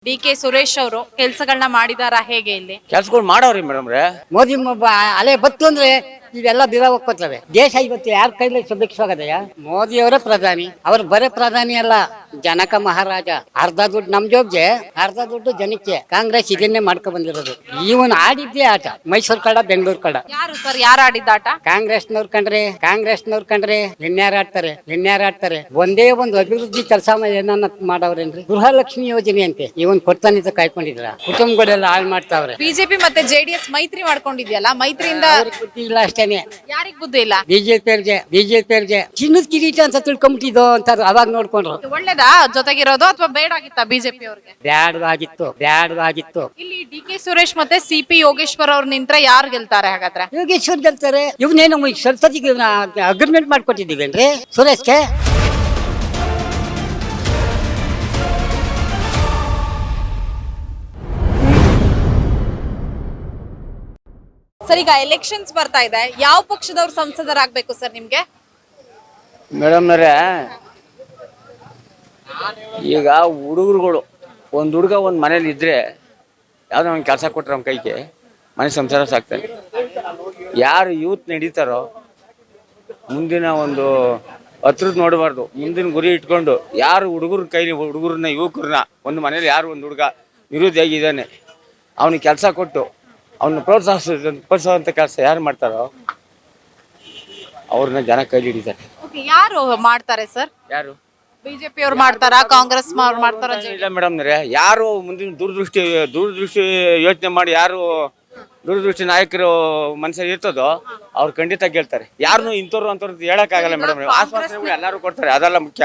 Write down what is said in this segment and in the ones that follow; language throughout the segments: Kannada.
ಡಿ.ಕೆ. ಸುರೇಶ್ ಅವರು ಕೆಲಸಗಳನ್ನ ಮಾಡಿದಾರಾ ಹೇಗೆ ಇಲ್ಲಿ? ಕೆಲ್ಸಗಳು ಮಾಡವ್ರಿ ಮೇಡಮ್ ರೇ. ಮೋದಿ ಅಲೆ ಬತ್ತು ಅಂದ್ರೆ ಇವೆಲ್ಲ ಬಿರ ಹೋಗ್ತವೆ. ದೇಶ ಇವತ್ತು ಯಾರ ಕೈಲಿ ಸುಭಿಕ್ಷವಾಗದೆಯಾ? ಮೋದಿ ಅವರೇ ಪ್ರಧಾನಿ. ಅವ್ರು ಬರೇ ಪ್ರಧಾನಿ ಅಲ್ಲ, ಜನಕ ಮಹಾರಾಜ. ಅರ್ಧ ದುಡ್ಡು ನಮ್ ಜೋಬ್ಗೆ, ಅರ್ಧ ದುಡ್ಡು ಜನಕ್ಕೆ. ಕಾಂಗ್ರೆಸ್ ಇದನ್ನೇ ಮಾಡ್ಕೊ ಬಂದಿರೋದು. ಇವನ್ ಆಡಿದ್ದೇ ಆಟ. ಮೈಸೂರು ಕಡ, ಬೆಂಗಳೂರು ಕಡ. ಯಾರು ಸರ್, ಯಾರು ಆಡಿದ್ದಾಟ? ಕಾಂಗ್ರೆಸ್ನವ್ರು ಕಂಡ್ರೆ ಇನ್ಯಾರಾಡ್ತಾರೆ. ಒಂದೇ ಒಂದು ಅಭಿವೃದ್ಧಿ ಕೆಲಸ ಏನನ್ನ ಮಾಡವ್ರೇನ್ರಿ? ಗೃಹಲಕ್ಷ್ಮಿ ಯೋಜನೆ ಅಂತೆ ಇವನ್ ಕೊಡ್ತಾನಿಂದ ಕಾಯ್ಕೊಂಡಿದ್ರ. ಕುಟುಂಬಗಳೆಲ್ಲ ಹಾಳು ಮಾಡ್ತಾವ್ರೆ. ಬಿಜೆಪಿ ಮತ್ತೆ ಜೆಡಿಎಸ್ ಮೈತ್ರಿ ಮಾಡ್ಕೊಂಡಿದ್ಯಲ್ಲ, ಮೈತ್ರಿಯಿಂದ ಬುದ್ಧಿ ಇಲ್ಲ ಅಷ್ಟೇನೆ. ಯಾರಿಗ್ ಬುದ್ಧಿ ಇಲ್ಲ? ಬಿಜೆಪಿ ಚಿನ್ನದ ಕಿರೀಟ ಅಂತ ತಿಳ್ಕೊಂಬಿಟ್ಟಿದ್ದು ಅಂತ ಅವಾಗ ನೋಡ್ಕೊಂಡ್ರು. ಒಳ್ಳೇದಾ ಜೊತೆಗಿರೋದು ಅಥವಾ ಬೇಡಾಗಿತ್ತಾ ಬಿಜೆಪಿ ಅವ್ರಿಗೆ? ಬ್ಯಾಡವಾಗಿತ್ತು. ಇಲ್ಲಿ ಡಿ.ಕೆ. ಸುರೇಶ್ ಮತ್ತೆ ಸಿ.ಪಿ. ಯೋಗೇಶ್ವರ್ ಅವ್ರು ನಿಂತ್ರೆ ಯಾರು ಗೆಲ್ತಾರೆ ಹಾಗಾದ್ರೆ? ಯೋಗೇಶ್ವರ್ ಗೆಲ್ತಾರೆ. ಇವನೇನು ಸರಸ್ವತಿಗೆ ಅಗ್ರಿಮೆಂಟ್ ಮಾಡ್ಕೊಟ್ಟಿದೀವೇನ್ರಿ ಸುರೇಶ್ಗೆ? ಸರ್, ಈಗ ಎಲೆಕ್ಷನ್ಸ್ ಬರ್ತಾ ಇದೆ, ಯಾವ ಪಕ್ಷದವ್ರು ಸಂಸದರಾಗಬೇಕು ಸರ್ ನಿಮ್ಗೆ? ಮೇಡಮ್ನವ್ರೆ, ಈಗ ಹುಡುಗರುಗಳು ಒಂದು ಹುಡುಗ ಒಂದು ಮನೇಲಿ ಇದ್ರೆ ಯಾವ್ದೋ ಒಂದು ಕೆಲಸ ಕೊಟ್ರೆ ಅವ್ನ ಕೈಗೆ ಮನೆ ಸಂಸಾರ ಸಾಕ್ತಾನೆ. ಯಾರು ಯೂತ್ ನಡೀತಾರೋ ಮುಂದಿನ ಒಂದು ಹತ್ರದ ನೋಡಬಾರ್ದು, ಮುಂದಿನ ಗುರಿ ಇಟ್ಕೊಂಡು ಯಾರು ಹುಡುಗರನ್ನ ಯುವಕರನ್ನ ಒಂದು ಮನೇಲಿ ಯಾರು ಒಂದು ಹುಡುಗ ನಿರುದ್ಯೋಗಿದ್ದಾನೆ ಅವನಿಗೆ ಕೆಲಸ ಕೊಟ್ಟು ಅವನ್ನ ಪ್ರೋತ್ಸಾಹಿಸುವಂಥ ಕೆಲಸ ಯಾರು ಮಾಡ್ತಾರೋ ಅವ್ರನ್ನ ಜನ ಕೈಲಿ ಹಿಡಿತಾರೆ. ಯಾರು ಮಾಡ್ತಾರೆ ಸರ್? ಯಾರು? ಬಿಜೆಪಿ ಅವ್ರು ಮಾಡ್ತಾರಾ, ಕಾಂಗ್ರೆಸ್ ಮಾಡ್ತಾರ? ಇಲ್ಲ ಮೇಡಮ್ನವ್ರೆ, ಯಾರು ಮುಂದಿನ ದೂರದೃಷ್ಟಿ ಯೋಚನೆ ಮಾಡಿ ಯಾರು ದೂರದೃಷ್ಟಿ ನಾಯಕರು ಮನಸ್ಸಲ್ಲಿ ಇರ್ತದೋ ಅವ್ರು ಖಂಡಿತ ಗೆಲ್ತಾರೆ. ಯಾರನ್ನು ಇಂಥವ್ರು ಅಂತವ್ರು ಹೇಳಕ್ಕಾಗಲ್ಲ ಮೇಡಮ್. ಆಶ್ವಾಸನೆಗಳು ಎಲ್ಲರೂ ಕೊಡ್ತಾರೆ, ಅದೆಲ್ಲ ಮುಖ್ಯ.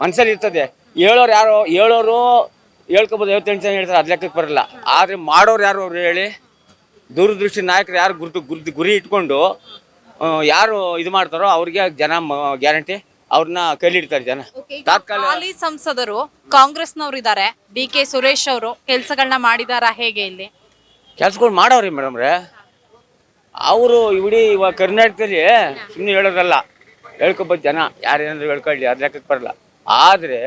ಮನಸ್ಸಲ್ಲಿ ಇರ್ತದೆ. ಹೇಳೋರು ಹೇಳ್ಕೊಬೋದು, 58 ಜನ ಹೇಳ್ತಾರೆ, ಅದ್ ಲೆಕ್ಕಕ್ಕೆ ಬರಲ್ಲ. ಆದ್ರೆ ಮಾಡೋರು ಯಾರು ಅವ್ರು ಹೇಳಿ? ದೂರದೃಷ್ಟಿ ನಾಯಕರು ಯಾರು ಗುರಿ ಇಟ್ಕೊಂಡು ಯಾರು ಇದು ಮಾಡ್ತಾರೋ ಅವ್ರಿಗೆ ಜನ ಗ್ಯಾರಂಟಿ ಅವ್ರನ್ನ ಕೈಲಿಡ್ತಾರೆ ಜನ. ಹಾಲಿ ಸಂಸದರು ಕಾಂಗ್ರೆಸ್ನವ್ರು ಇದಾರೆ. ಡಿ.ಕೆ. ಸುರೇಶ್ ಅವರು ಕೆಲಸಗಳನ್ನ ಮಾಡಿದಾರಾ ಹೇಗೆ ಇಲ್ಲಿ? ಕೆಲ್ಸಗಳು ಮಾಡವ್ರಿ ಮೇಡಮ್ ರೇ. ಅವರು ಇಡೀ ಇವಾಗ ಕರ್ನಾಟಕದಲ್ಲಿ ಸುಮ್ಮನೆ ಹೇಳೋದಲ್ಲ, ಹೇಳ್ಕೊಬೋದು ಜನ. ಯಾರೇನಾದ್ರು ಹೇಳ್ಕೊಳ್ಳಿ, ಅದ್ ಲೆಕ್ಕಕ್ಕೆ ಬರಲ್ಲ. ಆದ್ರೆ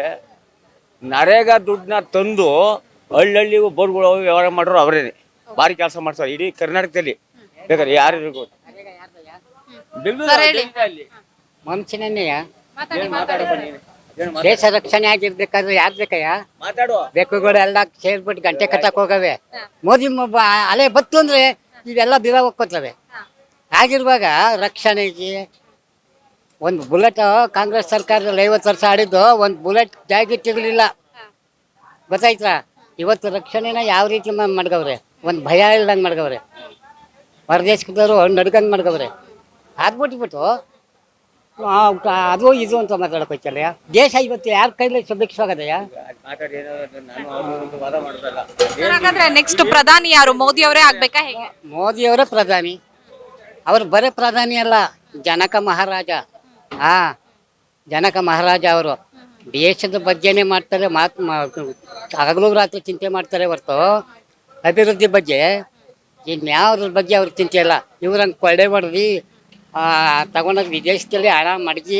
ನರೇಗಾ ದುಡ್ಡನ್ನ ತಂದು ಹಳ್ಳಿಗೂ ಬೋರ್ಗಳು ವ್ಯವಹಾರ ಮಾಡೋರು ಅವರೇನೆ. ಭಾರಿ ಕೆಲಸ ಮಾಡ್ತಾರೆ ಇಡೀ ಕರ್ನಾಟಕದಲ್ಲಿ. ಬೇಕಾದ್ರೆ ಯಾರಿಗೂ ಮನುಷ್ಯನೇ ದೇಶ ರಕ್ಷಣೆ ಆಗಿರ್ಬೇಕಾದ್ರೆ ಯಾರು ಬೇಕಯ್ಯ? ಬೆಕ್ಕುಗಳು ಎಲ್ಲ ಸೇರ್ಬಿಟ್ಟು ಗಂಟೆ ಕಟ್ಟಕ್ ಹೋಗವೆ. ಮೋದಿ ಅಲೆ ಬತ್ತು ಅಂದ್ರೆ ಇವೆಲ್ಲ ಬಿರ ಹೋಗ್ಕೋತವೆ. ಆಗಿರುವಾಗ ರಕ್ಷಣೆಗೆ ಒಂದು ಬುಲೆಟ್ ಕಾಂಗ್ರೆಸ್ ಸರ್ಕಾರದಲ್ಲಿ 50 ವರ್ಷ ಆಡಿದ್ದು ಒಂದು ಬುಲೆಟ್ ಜಾಗಿಟ್ಟಿರ್ಲಿಲ್ಲ, ಗೊತ್ತಾಯ್ತಾ? ಇವತ್ತು ರಕ್ಷಣೆನ ಯಾವ ರೀತಿ ಮಾಡ್ಗವ್ರೆ? ಒಂದು ಭಯ ಇಲ್ದಂಗೆ ಮಾಡ್ಗವ್ರೆ. ಹೊರದೇಶದವರು ನಡ್ಕಂಗೆ ಮಾಡ್ಗವ್ರೆ. ಅದ್ಬಿಟ್ಬಿಟ್ಟು ಅದು ಇದು ಅಂತ ಮಾತಾಡೋಕೋಯ್ತಲ್ಲ. ದೇಶ ಇವತ್ತು ಯಾರ ಕೈಲಿ ಸುಭಿಕ್ಷವಾಗದೆಯ? ಹಾಗಾದ್ರೆ ನೆಕ್ಸ್ಟ್ ಪ್ರಧಾನಿ ಯಾರು? ಮೋದಿ ಅವರೇ ಆಗ್ಬೇಕಾ ಹೇಗೆ? ಮೋದಿ ಅವರೇ ಪ್ರಧಾನಿ. ಅವ್ರು ಬರೇ ಪ್ರಧಾನಿ ಅಲ್ಲ, ಜನಕ ಮಹಾರಾಜ. ಜನಕ ಮಹಾರಾಜ ಅವರು ದೇಶದ ಬಗ್ಗೆನೇ ಮಾಡ್ತಾರೆ. ಹಗಲು ರಾತ್ರಿ ಚಿಂತೆ ಮಾಡ್ತಾರೆ ಹೊರತು ಅಭಿವೃದ್ಧಿ ಬಗ್ಗೆ ಇನ್ಯಾವ್ದ್ರ ಬಗ್ಗೆ ಅವ್ರ ಚಿಂತೆ ಇಲ್ಲ. ಇವ್ರಂಗೆ ಕೊಳ್ಳೆ ಹೊಡೆದು ತಗೊಂಡೋಗಿ ವಿದೇಶದಲ್ಲಿ ಹಣ ಮಡಗಿ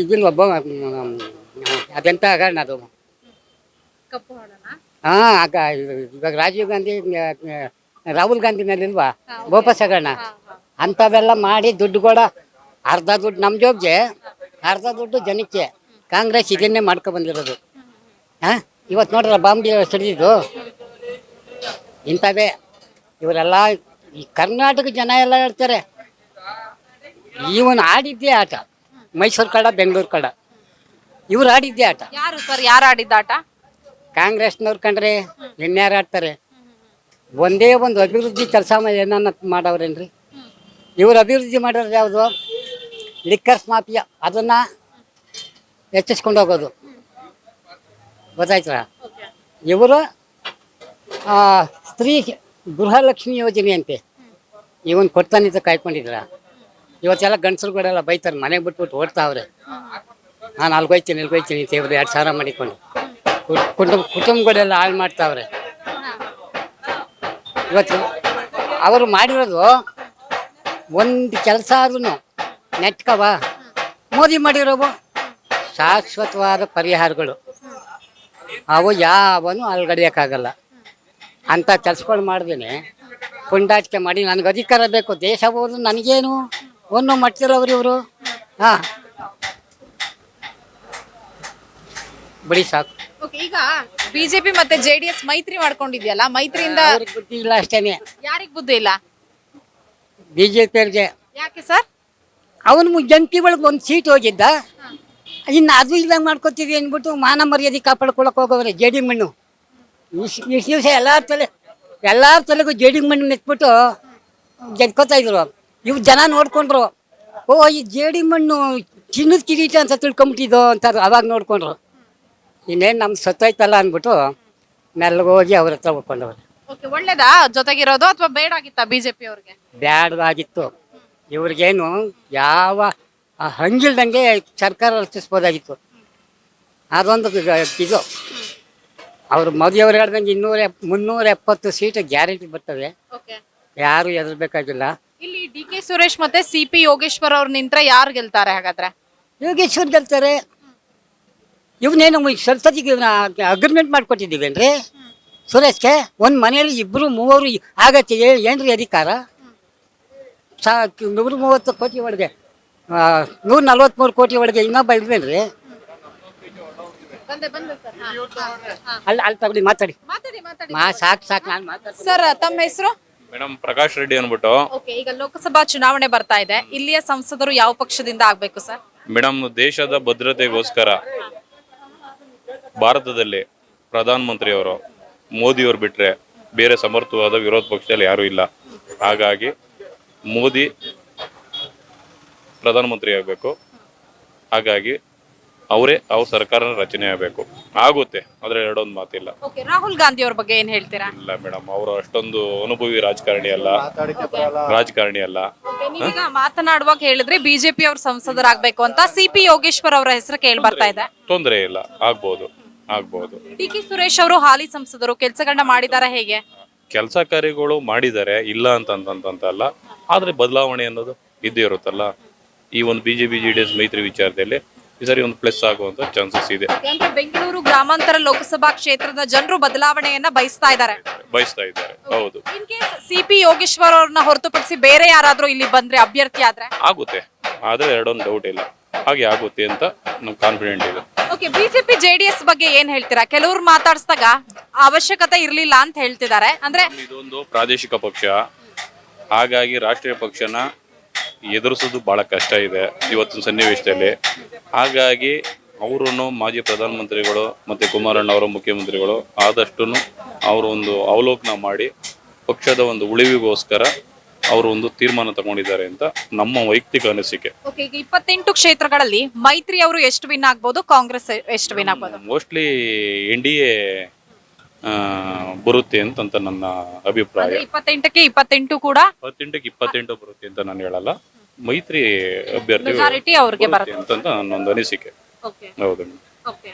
ಇದನ್ನ ಒಬ್ಬ ಅದೆಂತ ಹಗರಣ ಅದು. ಇವಾಗ ರಾಜೀವ್ ಗಾಂಧಿ, ರಾಹುಲ್ ಗಾಂಧಿನಲ್ಲಿಲ್ವಾ ಬೋಪಸ್ ಹಗರಣ? ಅಂಥವೆಲ್ಲ ಮಾಡಿ ದುಡ್ಡು ಕೂಡ ಅರ್ಧ ದುಡ್ಡು ನಮ್ಮ ಜೋಬ್ಗೆ, ಅರ್ಧ ದುಡ್ಡು ಜನಕ್ಕೆ. ಕಾಂಗ್ರೆಸ್ ಇದನ್ನೇ ಮಾಡ್ಕೊ ಬಂದಿರೋದು. ಇವತ್ತು ನೋಡ್ರ ಬಾಂಬ್ ಸಿಡಿದಿದ್ದು ಇಂಥವೇ. ಇವರೆಲ್ಲ ಈ ಕರ್ನಾಟಕ ಜನ ಎಲ್ಲ ಹೇಳ್ತಾರೆ ಇವನ್ ಆಡಿದ್ದೇ ಆಟ. ಮೈಸೂರು ಕಡ, ಬೆಂಗಳೂರು ಕಡ, ಇವ್ರು ಆಡಿದ್ದೇ ಆಟ. ಯಾರು ಸರ್, ಯಾರು ಆಡಿದ್ದಾಟ? ಕಾಂಗ್ರೆಸ್ನವ್ರು ಕಂಡ್ರೆ ಇನ್ಯಾರಾಡ್ತಾರೆ? ಒಂದೇ ಒಂದು ಅಭಿವೃದ್ಧಿ ಕೆಲಸ ಏನನ್ನ ಮಾಡವ್ರೇನ್ರಿ? ಇವ್ರು ಅಭಿವೃದ್ಧಿ ಮಾಡೋದು ಯಾವುದು? ಲಿಕ್ಕರ್ಸ್ ಮಾಫಿಯಾ, ಅದನ್ನ ಹೆಚ್ಚಿಸ್ಕೊಂಡು ಹೋಗೋದು, ಗೊತ್ತಾಯ್ತರ? ಇವರು ಸ್ತ್ರೀ ಗೃಹಲಕ್ಷ್ಮಿ ಯೋಜನೆ ಅಂತೆ ಇವನ್ ಕೊಡ್ತಾನಿಂದ ಕಾಯ್ಕೊಂಡಿದ್ರ. ಇವತ್ತೆಲ್ಲ ಗಂಡಸರುಗಳೆಲ್ಲ ಬೈತಾರೆ, ಮನೆಗೆ ಬಿಟ್ಬಿಟ್ಟು ಓಡ್ತಾವ್ರೆ. ನಾನು ಅಲ್ಗೋಯ್ತೀನಿ ಅಂತ ಇವ್ರು 2 ಸಾವಿರ ಮಾಡಿಕೊಂಡು ಕುಟುಂಬಗಳೆಲ್ಲ ಹಾಳು ಮಾಡ್ತಾವ್ರೆ. ಇವತ್ತು ಅವರು ಮಾಡಿರೋದು ಒಂದು ಕೆಲಸ ಆದ್ರೂ ನೆಟ್ಕವ. ಮೋದಿ ಮಾಡಿರೋವು ಶಾಶ್ವತವಾದ ಪರಿಹಾರಗಳು. ಅವು ಯಾವನು ಅಲ್ಗಡಿಯೋಕ್ಕಾಗಲ್ಲ ಅಂತ ಕೆಲ್ಸಗಳು ಮಾಡ್ದೇನೆ ಪುಂಡಾಟಿಕೆ ಮಾಡಿ ನನಗೆ ಅಧಿಕಾರ ಬೇಕು, ದೇಶ ಹೋದ್ರು ನನಗೇನು ಒಂದು ಮಾಡ್ತಿರೋರು ಇವರು. ಹಾಂ, ಬಿಡಿ ಸಾಕು. ಓಕೆ, ಈಗ ಬಿಜೆಪಿ ಮತ್ತೆ ಜೆಡಿಎಸ್ ಮೈತ್ರಿ ಮಾಡ್ಕೊಂಡಿದ್ಯಲ್ಲ, ಮೈತ್ರಿಯಿಂದ ಅವ್ರಿಗೆ ಬುದ್ಧಿ ಇಲ್ಲ ಅಷ್ಟೇನೆ. ಯಾರಿಗ್ ಬುದ್ಧಿ ಇಲ್ಲ? BJP ಅವ್ರಿಗೆ. ಯಾಕೆ ಸರ್? ಅವನು MP ಒಳಗೆ ಒಂದು ಸೀಟ್ ಹೋಗಿದ್ದ, ಇನ್ನು ಅದು ಇಲ್ದಂಗೆ ಮಾಡ್ಕೊತೀವಿ ಅಂದ್ಬಿಟ್ಟು ಮಾನ ಮರ್ಯಾದೆ ಕಾಪಾಡ್ಕೊಳಕ್ಕೆ ಹೋಗೋವ್ರೆ ಜೇಡಿ ಮಣ್ಣು. ಇಷ್ಟು ದಿವಸ ಎಲ್ಲರ ತಲೆಗೂ ಜೇಡಿ ಮಣ್ಣು ನೆತ್ಬಿಟ್ಟು ಗೆದ್ಕೋತಾ ಇದ್ರು. ಇವು ಜನ ನೋಡ್ಕೊಂಡ್ರು, ಓ ಈ ಜೇಡಿ ಮಣ್ಣು ಚಿನ್ನದ ಕಿರೀಟ ಅಂತ ತಿಳ್ಕೊಂಬಿಟ್ಟಿದ್ದು ಅಂತಾರೆ. ಅವಾಗ ನೋಡ್ಕೊಂಡ್ರು, ಇನ್ನೇನು ನಮ್ಗೆ ಸತ್ತೋಯ್ತಲ್ಲ ಅಂದ್ಬಿಟ್ಟು ಮೆಲ್ಲಗೋಗಿ ಅವ್ರ ಹತ್ರ ಹೋಗ್ಕೊಂಡವ್ರು. ಓಕೆ, ಒಳ್ಳೇದಾ ಜೊತೆಗಿರೋದು ಅಥವಾ ಬೇಡಾಗಿತ್ತಾ ಬಿಜೆಪಿ ಅವ್ರಿಗೆ? ಬ್ಯಾಡವಾಗಿತ್ತು. ಇವ್ರಿಗೇನು ಯಾವ ಹಂಗಿಲ್ದಂಗೆ ಸರ್ಕಾರ ರಚಿಸ್ಬೋದಾಗಿತ್ತು. ಅದೊಂದು ಇದು ಅವರು ಮೋದಿಯವ್ರು ಹೇಳ್ದಂಗೆ 370 ಸೀಟ್ ಗ್ಯಾರಂಟಿ ಬರ್ತವೆ. ಓಕೆ, ಯಾರು ಹೆದರ್ಬೇಕಾಗಿಲ್ಲ. ಇಲ್ಲಿ DK ಸುರೇಶ್ ಮತ್ತೆ CP ಯೋಗೇಶ್ವರ್ ಅವ್ರು ನಿಂತ್ರೆ ಯಾರು ಗೆಲ್ತಾರೆ ಹಾಗಾದ್ರೆ? ಯೋಗೇಶ್ವರ್ ಗೆಲ್ತಾರೆ. ಇವನೇನು ಸಂಸದಿಗೆ ಅಗ್ರಿಮೆಂಟ್ ಮಾಡ್ಕೊಟ್ಟಿದ್ದೀವೇನ್ರಿ ಸುರೇಶ್ಗೆ? ಒಂದು ಮನೆಯಲ್ಲಿ 2-3 ಆಗತ್ತೆ, ಏನ್ರಿ ಅಧಿಕಾರ? 130 ಕೋಟಿ ಒಳಗೆ 143 ಕೋಟಿ ಒಳಗೆ ಇನ್ನೊಬ್ಬ ಇಲ್ವೇನ್ರಿ? ಅಲ್ಲಿ ತಗೊಳ್ಳಿ, ಮಾತಾಡಿ. ಸಾಕು ನಾನು ಮಾತಾಡ್ತೀನಿ. ಸರ್, ತಮ್ಮ ಹೆಸರು? ಮೇಡಮ್ ಪ್ರಕಾಶ್ ರೆಡ್ಡಿ ಅನ್ಬಿಟ್ಟು. ಓಕೆ, ಈಗ ಲೋಕಸಭಾ ಚುನಾವಣೆ ಬರ್ತಾ ಇದೆ. ಇಲ್ಲಿಯ ಸಂಸದರು ಯಾವ ಪಕ್ಷದಿಂದ ಆಗ್ಬೇಕು ಸರ್? ಮೇಡಮ್, ದೇಶದ ಭದ್ರತೆಗೋಸ್ಕರ ಭಾರತದಲ್ಲಿ ಪ್ರಧಾನ ಮಂತ್ರಿಯವರು ಮೋದಿಯವರು ಬಿಟ್ರೆ ಬೇರೆ ಸಮರ್ಥವಾದ ವಿರೋಧ ಪಕ್ಷದಲ್ಲಿ ಯಾರೂ ಇಲ್ಲ. ಹಾಗಾಗಿ ಮೋದಿ ಪ್ರಧಾನಮಂತ್ರಿ ಆಗಬೇಕು. ಹಾಗಾಗಿ ಅವರೇ ಅವ್ರ ಸರ್ಕಾರ ರಚನೆ ಆಗಬೇಕು. ಆಗುತ್ತೆ, ಆದ್ರೆ ಎರಡೊಂದು ಮಾತಿಲ್ಲ. ಓಕೆ, ರಾಹುಲ್ ಗಾಂಧಿ ಅವ್ರ ಬಗ್ಗೆ ಏನ್ ಹೇಳ್ತೀರಾ? ಇಲ್ಲ ಮೇಡಮ್, ಅವರು ಅಷ್ಟೊಂದು ಅನುಭವಿ ರಾಜಕಾರಣಿ ಅಲ್ಲ. ಓಕೆ, ನೀವೀಗ ಮಾತನಾಡುವಾಗ ಹೇಳಿದ್ರೆ ಬಿಜೆಪಿ ಅವ್ರ ಸಂಸದರಾಗಬೇಕು ಅಂತ. CP ಯೋಗೇಶ್ವರ್ ಅವರ ಹೆಸರು ಕೇಳಿ ಬರ್ತಾ ಇದೆ. ತೊಂದರೆ ಇಲ್ಲ, ಆಗ್ಬಹುದು. DK ಸುರೇಶ್ ಅವರು ಹಾಲಿ ಸಂಸದರು, ಕೆಲಸಗಳನ್ನ ಮಾಡಿದಾರ ಹೇಗೆ? ಕೆಲಸ ಕಾರ್ಯಗಳು ಮಾಡಿದ್ದಾರೆ, ಇಲ್ಲ ಅಂತಲ್ಲ. ಆದ್ರೆ ಬದಲಾವಣೆ ಅನ್ನೋದು ಇದ್ದೇ ಇರುತ್ತಲ್ಲ. ಈ ಒಂದು BJP JDS ಮೈತ್ರಿ ವಿಚಾರದಲ್ಲಿ ಈ ಸರಿ ಒಂದು ಪ್ಲಸ್ ಆಗುವಂತ ಚಾನ್ಸಸ್ ಇದೆ. ಅಂದ್ರೆ ಬೆಂಗಳೂರು ಗ್ರಾಮಾಂತರ ಲೋಕಸಭಾ ಕ್ಷೇತ್ರದ ಜನರು ಬದಲಾವಣೆಯನ್ನ ಬಯಸ್ತಾ ಇದ್ದಾರೆ. ಹೌದು. ಇನ್ ಕೇಸ್ CP ಯೋಗೇಶ್ವರ್ ಅವ್ರನ್ನ ಹೊರತುಪಡಿಸಿ ಬೇರೆ ಯಾರಾದ್ರೂ ಇಲ್ಲಿ ಬಂದ್ರೆ ಅಭ್ಯರ್ಥಿ ಆದ್ರೆ ಆಗುತ್ತೆ, ಆದ್ರೆ ಎರಡೊಂದು ಡೌಟ್ ಇಲ್ಲ, ಹಾಗೆ ಆಗುತ್ತೆ ಅಂತ ನಮ್ಗೆ ಕಾನ್ಫಿಡೆಂಟ್ ಇದೆ. ಓಕೆ, ಬಿಜೆಪಿ JDS ಬಗ್ಗೆ ಏನ್ ಹೇಳ್ತೀರಾ? ಕೆಲವ್ರು ಮಾತಾಡ್ಸ್ದಾಗ ಅವಶ್ಯಕತೆ ಇರ್ಲಿಲ್ಲ ಅಂತ ಹೇಳ್ತಿದ್ದಾರೆ. ಅಂದ್ರೆ ಇದೊಂದು ಪ್ರಾದೇಶಿಕ ಪಕ್ಷ, ಹಾಗಾಗಿ ರಾಷ್ಟ್ರೀಯ ಪಕ್ಷನ ಎದುರಿಸೋದು ಬಹಳ ಕಷ್ಟ ಇದೆ ಇವತ್ತಿನ ಸನ್ನಿವೇಶದಲ್ಲಿ. ಹಾಗಾಗಿ ಅವರನ್ನು ಮಾಜಿ ಪ್ರಧಾನಮಂತ್ರಿಗಳು ಮತ್ತೆ ಕುಮಾರಣ್ಣ ಅವರು ಮುಖ್ಯಮಂತ್ರಿಗಳು ಆದಷ್ಟು ಅವರು ಒಂದು ಅವಲೋಕನ ಮಾಡಿ ಪಕ್ಷದ ಒಂದು ಉಳಿವಿಗೋಸ್ಕರ ಅವರು ಒಂದು ತೀರ್ಮಾನ ತಗೊಂಡಿದ್ದಾರೆ ಅಂತ ನಮ್ಮ ವೈಯಕ್ತಿಕ ಅನಿಸಿಕೆ. ಓಕೆ, ಈಗ 28 ಕ್ಷೇತ್ರಗಳಲ್ಲಿ ಮೈತ್ರಿ ಅವರು ಎಷ್ಟು ವಿನ್ ಆಗ್ಬೋದು, ಕಾಂಗ್ರೆಸ್ ಎಷ್ಟು ವಿನ್ ಆಗ್ಬೋದು? ಮೋಸ್ಟ್ಲಿ NDA ಬರುತ್ತೆ ಅಂತ ನನ್ನ ಅಭಿಪ್ರಾಯ. 28ಕ್ಕೆ 28 ಕೂಡ 28ಕ್ಕೆ 28 ಬರುತ್ತೆ ಅಂತ ನಾನು ಹೇಳಲ್ಲ. ಮೈತ್ರಿ ಅಭ್ಯರ್ಥಿ ಮೆಜಾರಿಟಿ ಅವ್ರಿಗೆ ಬರುತ್ತೆ ಅಂತ ನನ್ನೊಂದು ಅನಿಸಿಕೆ. ಓಕೆ, ಹೌದು. ಓಕೆ.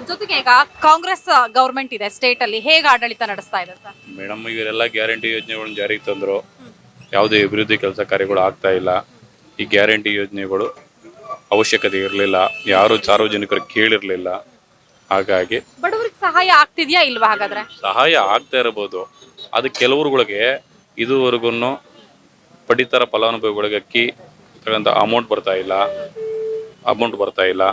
ಜೊತೆಗೆ ಈಗ ಕಾಂಗ್ರೆಸ್ ಗವರ್ಮೆಂಟ್ ಇದೆ ಸ್ಟೇಟ್ ಅಲ್ಲಿ, ಹೇಗೆ ಆಡಳಿತ ನಡೆಸ್ತಾ ಇದೆ ಸರ್? ಮೇಡಮ್, ಇವರೆಲ್ಲ ಗ್ಯಾರಂಟಿ ಯೋಜನೆಗಳನ್ನ ಜಾರಿಗೆ ತಂದ್ರು, ಯಾವುದೇ ಅಭಿವೃದ್ಧಿ ಕೆಲಸ ಕಾರ್ಯಗಳು ಆಗ್ತಾ ಇಲ್ಲ. ಈ ಗ್ಯಾರಂಟಿ ಯೋಜನೆಗಳು ಅವಶ್ಯಕತೆ ಇರಲಿಲ್ಲ, ಯಾರು ಸಾರ್ವಜನಿಕರು ಕೇಳಿರ್ಲಿಲ್ಲ. ಹಾಗಾಗಿ ಬಡವರಿಗೆ ಸಹಾಯ ಆಗ್ತಿದ್ಯಾ ಇಲ್ವಾ? ಹಾಗಾದ್ರೆ ಸಹಾಯ ಆಗ್ತಾ ಇರಬಹುದು, ಅದು ಕೆಲವರುಗಳಿಗೆ ಇದುವರೆಗೂ ಪಡಿತರ ಫಲಾನುಭವಿಗಳಿಗೆ ಅಕ್ಕಿ ತಗೊಂಡ ಅಮೌಂಟ್ ಬರ್ತಾ ಇಲ್ಲ.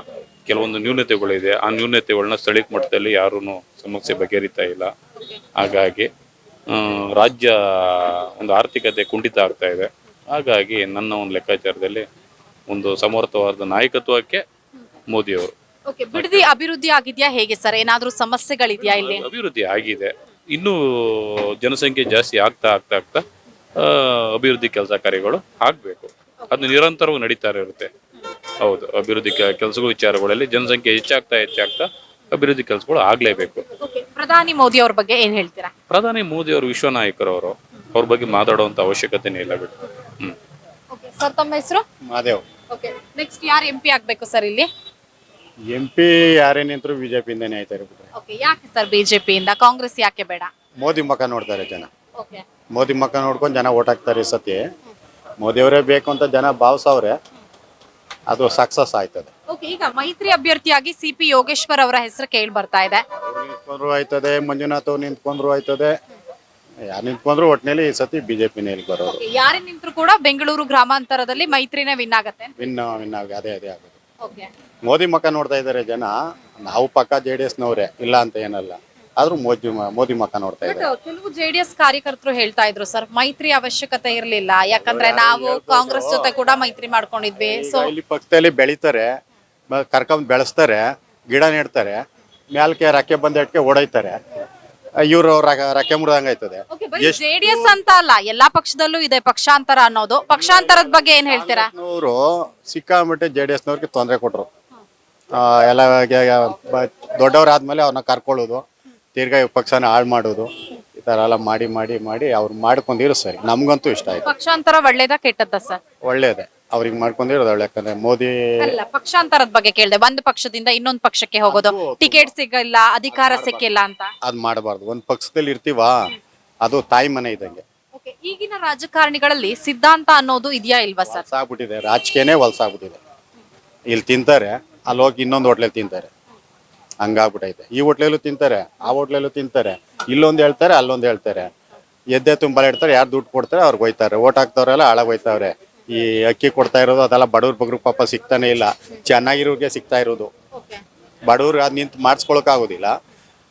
ಕೆಲವೊಂದು ನ್ಯೂನತೆಗಳಿದೆ, ಆ ನ್ಯೂನತೆಗಳನ್ನ ಸ್ಥಳೀಯ ಮಟ್ಟದಲ್ಲಿ ಯಾರೂ ಸಮಸ್ಯೆ ಬಗೆಹರಿತಾ ಇಲ್ಲ. ಹಾಗಾಗಿ ರಾಜ್ಯ ಒಂದು ಆರ್ಥಿಕತೆ ಕುಂಠಿತ ಆಗ್ತಾ ಇದೆ. ಹಾಗಾಗಿ ನನ್ನ ಒಂದು ಲೆಕ್ಕಾಚಾರದಲ್ಲಿ ಒಂದು ಸಮರ್ಥವಾದ ನಾಯಕತ್ವಕ್ಕೆ ಮೋದಿಯವರು. ಓಕೆ, ಬಿಡದಿ ಅಭಿವೃದ್ಧಿ ಆಗಿದ್ಯಾ ಹೇಗೆ ಸರ್? ಏನಾದ್ರೂ ಸಮಸ್ಯೆಗಳಿದ್ಯಾ ಇಲ್ಲಿ? ಅಭಿವೃದ್ಧಿ ಆಗಿದೆ, ಇನ್ನೂ ಜನಸಂಖ್ಯೆ ಜಾಸ್ತಿ ಆಗ್ತಾ ಅಭಿವೃದ್ಧಿ ಕೆಲಸ ಕಾರ್ಯಗಳು ಆಗ್ಬೇಕು. ಅದು ನಿರಂತರವಾಗಿ ನಡೀತಾ ಇರುತ್ತೆ. ಹೌದು, ಅಭಿವೃದ್ಧಿ ಕೆಲಸಗಳು ವಿಚಾರಗಳಲ್ಲಿ ಜನಸಂಖ್ಯೆ ಹೆಚ್ಚಾಗ್ತಾ ಅಭಿವೃದ್ಧಿ ಕೆಲಸಗಳು ಆಗ್ಲೇಬೇಕು. ಪ್ರಧಾನಿ ಮೋದಿ ಅವ್ರ ಬಗ್ಗೆ ಏನ್ ಹೇಳ್ತೀರಾ? ಪ್ರಧಾನಿ ಮೋದಿ ಅವರು ವಿಶ್ವ ನಾಯಕರವರು, ಅವ್ರ ಬಗ್ಗೆ ಮಾತಾಡುವಂತ ಅವಶ್ಯಕತೆನೇ ಇಲ್ಲ ಬಿಡು. ಸರ್, ತಮ್ಮ ಹೆಸರು? ಮಾದೇವ್. ಓಕೆ, ನೆಕ್ಸ್ಟ್ ಯಾರು MP ಆಗ್ಬೇಕು ಸರ್ ಇಲ್ಲಿ? MP ಯಾರೇ ನಿಂತರೂ BJP ಇಂದಾನೆ ಆಯ್ತಾ ಇರ್ಬಿಟ್ರೆ. ಓಕೆ, ಯಾಕೆ ಸರ್ BJP ಇಂದ? ಕಾಂಗ್ರೆಸ್ ಯಾಕೆ ಬೇಡ? ಮೋದಿ ಮುಖ ನೋಡ್ತಾರೆ ಜನ. ಓಕೆ, ಮೋದಿ ಮುಖ ನೋಡ್ಕೊಂಡು ಜನ ಓಟ್ ಹಾಕ್ತಾರೆ. ಈ ಸತಿ ಮೋದಿಯವರೇ ಬೇಕು ಅಂತ ಜನ ಭಾವಿಸವ್ರೆ. ಅದು ಸಕ್ಸಸ್ ಆಯ್ತದೆ. ಓಕೆ, ಈಗ ಮೈತ್ರಿ ಅಭ್ಯರ್ಥಿಯಾಗಿ ಸಿಪಿ ಯೋಗೇಶ್ವರ್ ಅವರ ಹೆಸರು ಕೇಳಿ ಬರ್ತಾ ಇದೆ. ಅವ್ರು ನಿಂತ್ಕೊಂಡ್ರು ಆಯ್ತದೆ, ಮಂಜುನಾಥ್ ಅವ್ರು ನಿಂತ್ಕೊಂಡ್ರು ಆಯ್ತದೆ, ಯಾರು ನಿಂತ್ಕೊಂಡ್ರು ಒಟ್ಟಿನಲ್ಲಿ ಈ ಸತಿ ಬಿಜೆಪಿನೇ ಇಲ್ಲಿ ಬರೋದು. ಯಾರೇ ನಿಂತರೂ ಕೂಡ ಬೆಂಗಳೂರು ಗ್ರಾಮಾಂತರದಲ್ಲಿ ಮೈತ್ರಿನೇ ವಿನ್ ಆಗತ್ತೆ. ವಿನ್ ಅದೇ ಆಗೋದು. ಓಕೆ, ಮೋದಿ ಮಕ್ಕ ನೋಡ್ತಾ ಇದ್ದಾರೆ ಜನ. ನಾವು ಪಕ್ಕ JDS ನವರೇ, ಇಲ್ಲ ಅಂತ ಏನಲ್ಲ, ಆದ್ರೂ ಮೋದಿ ಮಕ್ಕ ನೋಡ್ತಾ ಇದ್ದಾರೆ. ಕೆಲವು ಜೆಡಿಎಸ್ ಕಾರ್ಯಕರ್ತರು ಹೇಳ್ತಾ ಇದ್ರು ಸರ್, ಮೈತ್ರಿ ಅವಶ್ಯಕತೆ ಇರ್ಲಿಲ್ಲ, ಯಾಕಂದ್ರೆ ನಾವು ಕಾಂಗ್ರೆಸ್ ಜೊತೆ ಕೂಡ ಮೈತ್ರಿ ಮಾಡ್ಕೊಂಡಿದ್ವಿ. ಸೊ ಈಗ ಇಲ್ಲಿ ಪಕ್ಕದಲ್ಲಿ ಬೆಳಿತಾರೆ, ಕರ್ಕೊಂಡ್ ಬೆಳೆಸ್ತಾರೆ, ಗಿಡ ನೆಡ್ತಾರೆ, ಮ್ಯಾಲ್ಕೆ ರಕ್ಕೆ ಬಂದಟ್ಕೆ ಓಡೈತಾರೆ. ಇವ್ರು ರಕ್ಕೆ ಮುರಿದಂಗಾಯ್ತದೆ. ಜೆಡಿಎಸ್ ಅಂತ ಅಲ್ಲ, ಎಲ್ಲಾ ಪಕ್ಷದಲ್ಲೂ ಇದೆ ಪಕ್ಷಾಂತರ ಅನ್ನೋದು. ಪಕ್ಷಾಂತರದ ಬಗ್ಗೆ ಏನ್ ಹೇಳ್ತೀರಾ? ಅವರು ಸಿಕ್ಕಾಬಿಟ್ಟೆ JDS ನವ್ರಿಗೆ ತೊಂದರೆ ಕೊಟ್ರು. ಎಲ್ಲ ದೊಡ್ಡವರಾದ್ಮೇಲೆ ಅವ್ರನ್ನ ಕರ್ಕೊಳ್ಳೋದು, ತಿರ್ಗಾ ಪಕ್ಷನ ಹಾಳು ಮಾಡೋದು, ಈ ತರ ಎಲ್ಲ ಮಾಡಿ ಮಾಡಿ ಮಾಡಿ ಅವ್ರು ಮಾಡ್ಕೊಂಡಿರೋ ಸರಿ. ನಮ್ಗಂತೂ ಇಷ್ಟ ಆಯ್ತು. ಪಕ್ಷಾಂತರ ಒಳ್ಳೇದಾ ಕೆಟ್ಟದ್ದ ಸರ್? ಒಳ್ಳೇದೇ, ಅವ್ರಿಗೆ ಮಾಡ್ಕೊಂಡಿರೋದು ಒಳ್ಳೆ. ಯಾಕಂದ್ರೆ ಮೋದಿ ಅಲ್ಲ, ಪಕ್ಷಾಂತರದ ಬಗ್ಗೆ ಕೇಳಿದೆ. ಒಂದು ಪಕ್ಷದಿಂದ ಇನ್ನೊಂದು ಪಕ್ಷಕ್ಕೆ ಹೋಗೋದು, ಟಿಕೆಟ್ ಸಿಗಲ್ಲ, ಅಧಿಕಾರ ಸಿಕ್ಕಿಲ್ಲ ಅಂತ. ಅದ್ ಮಾಡಬಾರ್ದು. ಒಂದ್ ಪಕ್ಷದಲ್ಲಿ ಇರ್ತೀವಾ, ಅದು ತಾಯಿ ಮನೆ ಇದ್ದಂಗೆ. ಈಗಿನ ರಾಜಕಾರಣಿಗಳಲ್ಲಿ ಸಿದ್ಧಾಂತ ಅನ್ನೋದು ಇದೆಯಾ ಇಲ್ವಾ ಸರ್? ವಲಸಾಗ್ಬಿಟ್ಟಿದೆ, ರಾಜಕೀಯನೇ ವಲಸಾಗ್ಬಿಟ್ಟಿದೆ. ಇಲ್ಲಿ ತಿಂತಾರೆ, ಅಲ್ಲಿ ಹೋಗಿ ಇನ್ನೊಂದು ಹೋಟ್ಲಲ್ಲಿ ತಿಂತಾರೆ, ಹಂಗಾಗ್ಬಿಟ್ಟೈತೆ. ಈ ಹೋಟ್ಲಲ್ಲೂ ತಿಂತಾರೆ, ಆ ಹೋಟ್ಲಲ್ಲೂ ತಿಂತಾರೆ, ಇಲ್ಲೊಂದು ಹೇಳ್ತಾರೆ, ಅಲ್ಲೊಂದು ಹೇಳ್ತಾರೆ. ಎದ್ದೆ ತುಂಬಾ ಇಡ್ತಾರೆ, ಯಾರು ದುಡ್ಡು ಕೊಡ್ತಾರೆ ಅವ್ರಿಗೆ ಹೋಯ್ತಾರೆ. ಓಟ್ ಹಾಕ್ತವ್ರೆಲ್ಲ ಹಾಳಾಗ್ ಹೋಯ್ತವ್ರೆ. ಈ ಅಕ್ಕಿ ಕೊಡ್ತಾ ಇರೋದು ಅದೆಲ್ಲ ಬಡವ್ರ ಬಗ್ರು ಪಾಪ ಸಿಗ್ತಾನೆ ಇಲ್ಲ, ಚೆನ್ನಾಗಿರೋರಿಗೆ ಸಿಗ್ತಾ ಇರೋದು. ಬಡವ್ರು ಅದ್ ನಿಂತು ಮಾಡಿಸ್ಕೊಳಕ್ ಆಗೋದಿಲ್ಲ.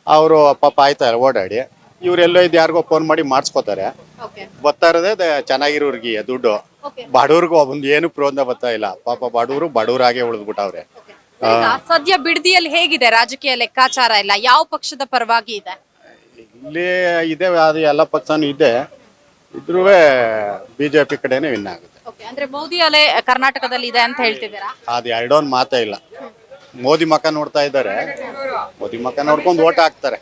ಅವರು ಪಾಪ ಆಯ್ತಾರೆ ಓಡಾಡಿ, ಇವ್ರೆಲ್ಲೋ ಇದು ಯಾರಿಗೋ ಫೋನ್ ಮಾಡಿ ಮಾಡಿಸ್ಕೋತಾರೆ. ಬರ್ತಾ ಇರೋದೇ ಚೆನ್ನಾಗಿರೋರ್ಗೆ ದುಡ್ಡು, ಬಡವ್ರಿಗೂ ಒಂದು ಏನು ಪ್ರೋತ್ಸಾಹ ಬರ್ತಾ ಇಲ್ಲ. ಪಾಪ ಬಡವ್ರಾಗೆ ಉಳಿದ್ಬಿಟ್ಟವ್ರೆ. ಸದ್ಯ ಬಿಡದಿಯಲ್ಲಿ ಹೇಗಿದೆ ರಾಜಕೀಯ ಲೆಕ್ಕಾಚಾರ ಎಲ್ಲ? ಯಾವ ಪಕ್ಷದ ಪರವಾಗಿ ಇದೆ? ಇಲ್ಲಿ ಇದೆ, ಅದು ಎಲ್ಲ ಪಕ್ಷನೂ ಇದೆ, ಇದ್ರೂ ಬಿಜೆಪಿ ಕಡೆನೆ ವಿನ್ ಆಗುತ್ತೆ. ಅಂದ್ರೆ ಮೋದಿ ಅಲೆ ಕರ್ನಾಟಕದಲ್ಲಿ ಇದೆ ಅಂತ ಹೇಳ್ತಿದ್ದೀರಾ? ಅದು ಎರಡೊಂದು ಮಾತೇ ಇಲ್ಲ. ಮೋದಿ ಮಕ್ಕ ನೋಡ್ತಾ ಇದ್ದಾರೆ, ಮೋದಿ ಮಕ್ಕ ನೋಡ್ಕೊಂಡು ಓಟ್ ಹಾಕ್ತಾರೆ.